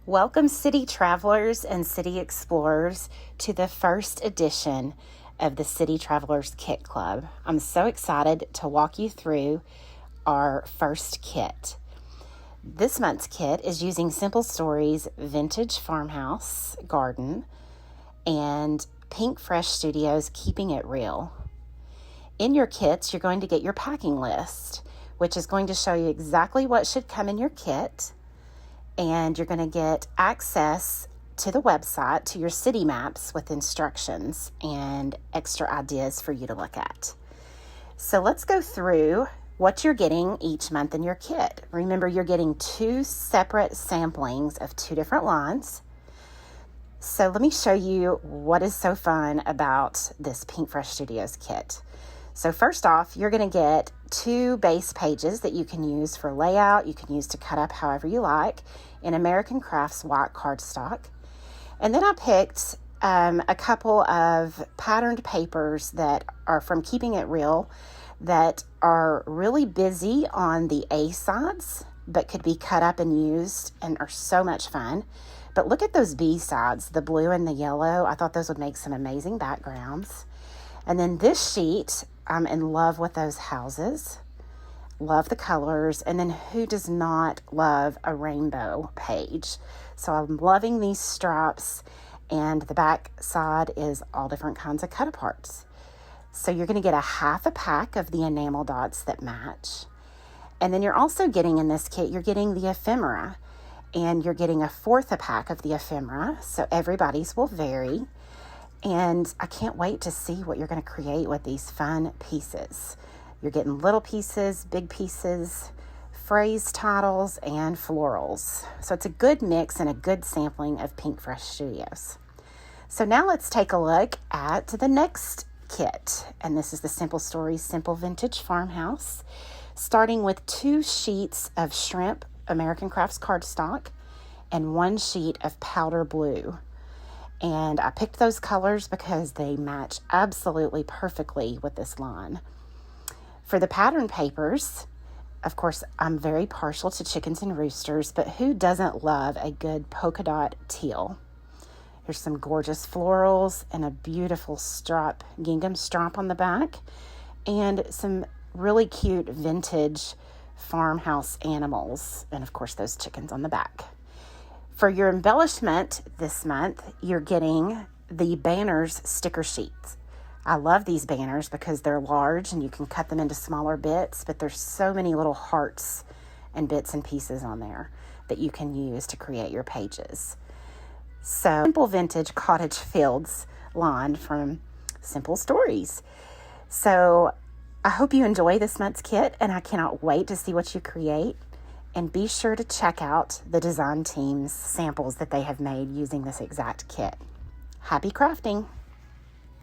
Welcome, city travelers and city explorers, to the first edition of the City Travelers Kit Club. I'm so excited to walk you through our first kit. This month's kit is using Simple Stories Vintage Farmhouse Garden and Pinkfresh Studios Keeping It Real. In your kits, you're going to get your packing list, which is going to show you exactly what should come in your kit. And you're going to get access to the website, to your city maps with instructions and extra ideas for you to look at. So let's go through what you're getting each month in your kit. Remember, you're getting 2 separate samplings of 2 different lines. So let me show you what is so fun about this Pinkfresh Studios kit. So first off, you're going to get 2 base pages that you can use for layout. You can use to cut up however you like in American Crafts white cardstock. And then I picked a couple of patterned papers that are from Keeping It Real that are really busy on the A sides, but could be cut up and used and are so much fun. But look at those B sides, the blue and the yellow. I thought those would make some amazing backgrounds. And then this sheet, I'm in love with those houses. Love the colors. And then who does not love a rainbow page? So I'm loving these straps, and the back side is all different kinds of cut aparts. So you're going to get a half a pack of the enamel dots that match. And then you're also getting in this kit, you're getting the ephemera, and you're getting a fourth a pack of the ephemera. So everybody's will vary. And I can't wait to see what you're going to create with these fun pieces. You're getting little pieces, big pieces, phrase titles, and florals. So it's a good mix and a good sampling of Pinkfresh Studios. So now let's take a look at the next kit. And this is the Simple Stories Simple Vintage Farmhouse, starting with 2 sheets of shrimp American Crafts cardstock and 1 sheet of powder blue. And I picked those colors because they match absolutely perfectly with this line. For the pattern papers, of course, I'm very partial to chickens and roosters, but who doesn't love a good polka dot teal? Here's some gorgeous florals and a beautiful gingham strap on the back, and some really cute vintage farmhouse animals, and of course those chickens on the back. For your embellishment this month, you're getting the banners sticker sheets. I love these banners because they're large and you can cut them into smaller bits, but there's so many little hearts and bits and pieces on there that you can use to create your pages. So, Simple Vintage Cottage Fields line from Simple Stories. So, I hope you enjoy this month's kit, and I cannot wait to see what you create. And be sure to check out the design team's samples that they have made using this exact kit. Happy crafting!